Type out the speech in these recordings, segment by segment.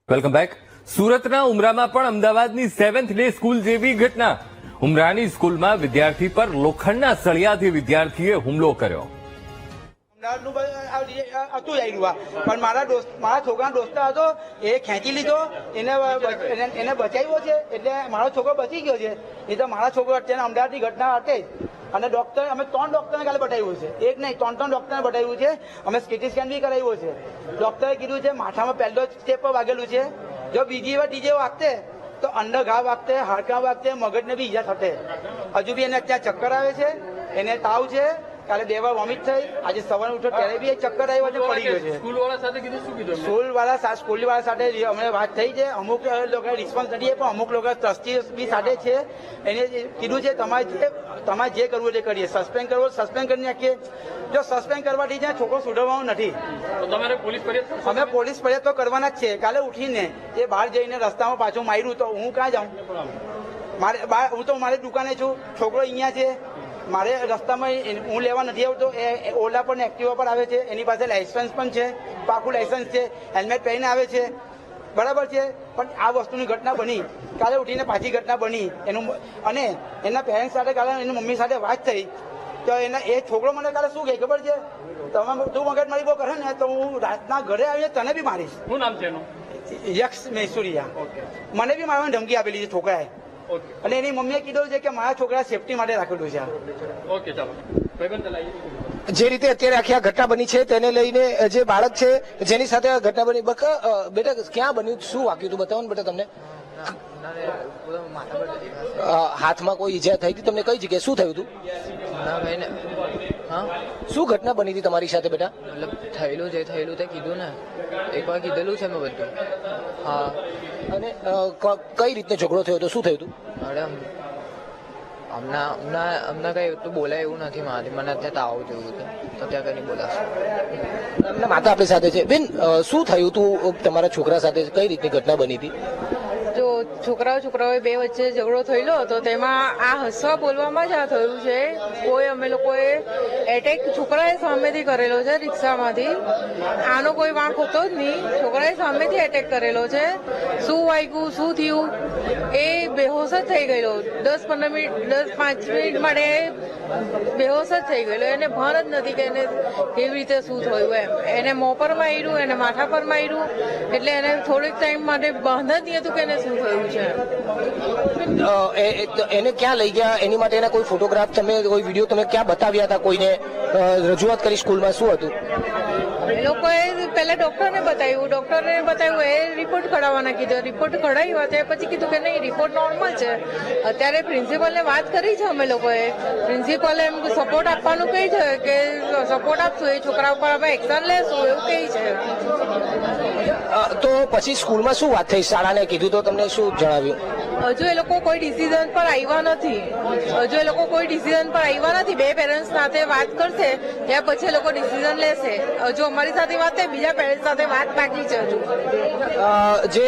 Welcome back. સુરતના ઉમરામાં પણ અમદાવાદની 7th ડે સ્કૂલ જેવી ઘટના. ઉમરાની સ્કૂલમાં વિદ્યાર્થી પર લોખંડના સળિયાથી વિદ્યાર્થીએ હુમલો કર્યો. પણ મારા છોકરાનો દોસ્ત હતો, એ ખેંચી લીધો, એને બચાવ્યો છે, એટલે મારો છોકરો બચી ગયો છે. એ તો મારા છોકરો અત્યારે અમદાવાદની ઘટના હતી અને ડોક્ટર અમે 3 ડોક્ટરને કાલે બતાવ્યું છે, એક નહીં 3 ડોક્ટરને બતાવ્યું છે. અમે સીટી સ્કેન બી કરાવ્યું છે. ડોક્ટરે કીધું છે માથામાં પહેલો સ્ટેપ પર વાગેલું છે, જો બીજી વાર ત્રીજે વાગતે તો અંડર ઘા વાગતે, હાડકા વાગતે, મગજને બી ઈજા થતે. હજુ બી એને અત્યારે ચક્કર આવે છે, એને તાવ છે, કાલે 2 વાર વોમિટ થઈ, આજે સવારે ઉઠો ત્યારે બી ચક્કર આવ્યો છે, પડી ગયો છે. સ્કૂલવાળા સાથે અમે વાત થઈ છે, અમુક લોકો રિસ્પોન્સ નથી પણ અમુક લોકો ટ્રસ્ટી બી સાથે છે. એને કીધું છે તમારે જે કરવું તે કરીએ, સસ્પેન્ડ કરવો સસ્પેન્ડ કરી નાખીએ. જો સસ્પેન્ડ કરવાથી છે છોકરો સુધરવાનો નથી. અમે પોલીસ ફરિયાદ તો કરવાના જ છે. કાલે ઉઠીને એ બહાર જઈને રસ્તામાં પાછું માર્યું તો હું ક્યાં જાઉં? હું તો મારી દુકાને છું, છોકરો અહીંયા છે. મારે રસ્તામાં હું લેવા નથી આવતો, એ ઓલા પણ એક્ટિવા પર આવે છે, એની પાસે લાયસન્સ પણ છે, પાકું લાયસન્સ છે, હેલ્મેટ પહેરીને આવે છે, બરાબર છે. પણ આ વસ્તુની ઘટના બની, કાલે ઉઠીને પાછી ઘટના બની એનું, અને એના પેરેન્ટ્સ સાથે કાલે એની મમ્મી સાથે વાત થઈ તો એ છોકરો મને કાલે શું કહે ખબર છે? તમે તું મગજ મારી બહુ કરે ને તો હું રાતના ઘરે આવીને તને બી મારીશ. શું નામ છે એનું? યક્ષ મૈસુરિયા. મને બી મારવાની ધમકી આપેલી છે છોકરાએ, અને એની મમ્મીએ કીધું છે કે મારા છોકરા સેફટી માટે રાખેલું છે. ઓકે, ચાલો. જે રીતે અત્યારે આખી આ ઘટના બની છે તેને લઈને જે બાળક છે જેની સાથે આ ઘટના બની, બેટા ક્યાં બન્યું, શું વાગ્યું હતું બતાવો ને બેટા તમને. હાથમાં કોઈ ઈજા થઈ હતી તમને? કઈ જગ્યાએ શું થયું હતું? શું ઘટના બની હતી તમારી સાથે બેટા? મતલબ થયેલું જે થયેલું તે કીધું ને, એકવાર કીધેલું છે મેં બધું. હા. અને કઈ રીતે ઝઘડો થયો હતો, શું થયું હતું? અરે હમણાં કઈ એટલું બોલાય એવું નથી મારાથી. મને અત્યારે તાવ જેવું હતું તો ત્યાં કઈ બોલાશે. એમના માતા આપણી સાથે છે. બેન, શું થયું હતું તમારા છોકરા સાથે, કઈ રીતની ઘટના બની હતી? જો છોકરાઓ 2 વચ્ચે ઝઘડો થયેલો હતો, તેમાં આ હસવા બોલવામાં જ આ થયું છે. અમે લોકોએ એટેક છોકરાએ સામેથી કરેલો છે, રિક્ષામાંથી. આનો કોઈ વાંક હોતો જ નહીં, છોકરાએ સામેથી એટેક કરેલો છે. શું વાગ્યું, શું થયું, એ બેહોશ જ થઈ ગયેલો. 10-5 મિનિટ માટે બેહોશ જ થઈ ગયેલો. એને ભાન જ નથી કે એને કેવી રીતે શું થયું એમ. એને મોં પર માર્યું, એને માથા પર માર્યું, એટલે એને થોડીક ટાઈમ માટે ભાન જ નહીં હતું કે એને શું થયું છે. એને ક્યાં લઈ ગયા, એની માટે એના કોઈ ફોટોગ્રાફ તમે, કોઈ વિડીયો તમે ક્યાં બતાવ્યા હતા? કોઈને રજૂઆત કરી સ્કૂલમાં? શું હતું? એ લોકોએ પહેલા ડોક્ટરને બતાવ્યું, એ રિપોર્ટ કઢાવવાના કીધું. રિપોર્ટ કઢાવ્યા તે પછી કીધું કે નહીં, રિપોર્ટ નોર્મલ છે. અત્યારે પ્રિન્સિપલને વાત કરી છે અમે લોકોએ. પ્રિન્સિપલે એમ સપોર્ટ આપવાનું કહે છે કે સપોર્ટ આપશું, એ છોકરા ઉપર અમે એક્શન લેશું એવું કહે છે. તો પછી સ્કૂલમાં શું વાત થઈ? શાળાને કીધું તો તમને શું જણાવ્યું? હજુ એ લોકો કોઈ ડિસિઝન પર આવ્યા નથી. 2 પેરેન્ટ્સ સાથે વાત કરશે, ત્યાર પછી એ લોકો ડિસિઝન લેશે. હજુ અમારી સાથે વાત થાય, બીજા પેરેન્ટ્સ સાથે વાત બાકી છે હજુ. જે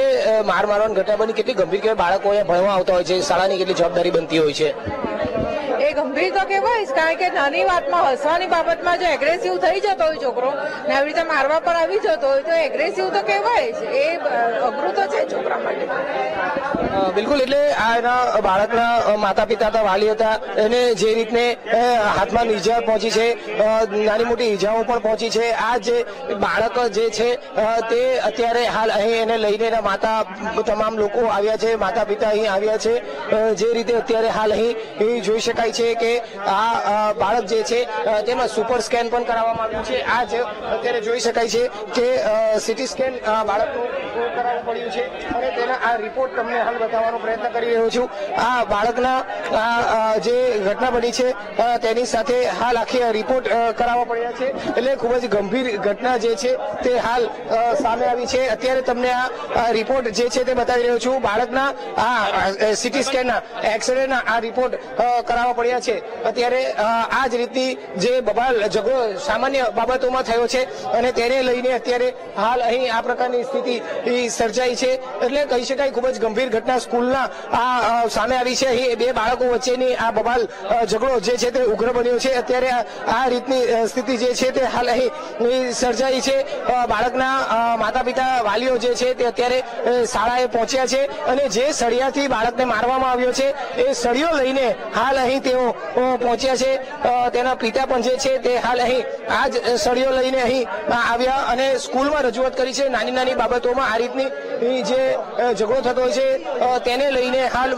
મારવાની ઘટના બની, કેટલી ગંભીર કહેવાય? બાળકો અહીંયા ભણવા આવતા હોય છે, શાળાની કેટલી જવાબદારી બનતી હોય છે? એ ગંભીર તો કહેવાય જ, કારણ કે નાની વાતમાં, હસવાની બાબતમાં જો એગ્રેસિવ થઈ જતો હોય છોકરો ને આવી રીતે મારવા પર આવી જતો હોય તો એગ્રેસિવ તો કહેવાય જ. એ અઘરું તો છે છોકરા માટે. બિલકુલ. એટલે આ એના બાળકના માતા પિતા હતા, વાલી હતા, એને જે રીતને હાથમાં ઈજા પહોંચી છે, નાની મોટી ઈજાઓ પણ પહોંચી છે. આ જે બાળક જે છે તે અત્યારે હાલ અહીં એને લઈને એના માતા, તમામ લોકો આવ્યા છે, માતા પિતા અહીં આવ્યા છે. જે રીતે અત્યારે હાલ અહીં જોઈ શકાય છે કે આ બાળક જે છે તેમાં સુપર સ્કેન પણ કરાવવામાં આવ્યું છે. આ જ અત્યારે જોઈ શકાય છે કે સીટી સ્કેન બાળકનું કરાવવું પડ્યું છે, અને તેના આ રિપોર્ટ તમને હાલ બતાવવાનો પ્રયત્ન કરી રહ્યો છું. આ બાળકના જે ઘટના બની છે તેની સાથે હાલ આખી રિપોર્ટ કરાવવા પડ્યા છે. એટલે ખૂબ જ ગંભીર ઘટના જે છે તે હાલ સામે આવી છે. અત્યારે તમને આ રિપોર્ટ જે છે તે બતાવી રહ્યો છું. બાળકના આ સીટી સ્કેનના, એક્સરેના આ રિપોર્ટ કરાવવા પડ્યા પહોંચ્યા છે અત્યારે આ જ રીતની જે બબાલ ઝઘડો સામાન્ય બાબતોમાં થયો છે અને તેને લઈને અત્યારે હાલ અહીં આ પ્રકારની સ્થિતિ સર્જાઈ છે એટલે કહી શકાય ખૂબ જ ગંભીર ઘટના સ્કૂલના આ સામે આવી છે. અહીં બે બાળકો વચ્ચેની આ બબાલ ઝઘડો જે છે તે ઉગ્ર બન્યો છે. અત્યારે આ રીતની સ્થિતિ જે છે તે હાલ અહીં સર્જાઈ છે. બાળકના માતા પિતા વાલીઓ જે છે તે અત્યારે શાળાએ પહોંચ્યા છે અને જે સળિયાથી બાળકને મારવામાં આવ્યો છે એ સળિયો લઈને હાલ અહીં તેઓ પહોંચ્યા છે. તેના પિતા પણ જે છે તે હાલ અહીં આ જ સળિયો લઈને અહીં આવ્યા અને સ્કૂલમાં રજૂઆત કરી છે. નાની નાની બાબતોમાં આ રીતની જે ઝઘડો થતો હોય છે તેને લઈને હાલ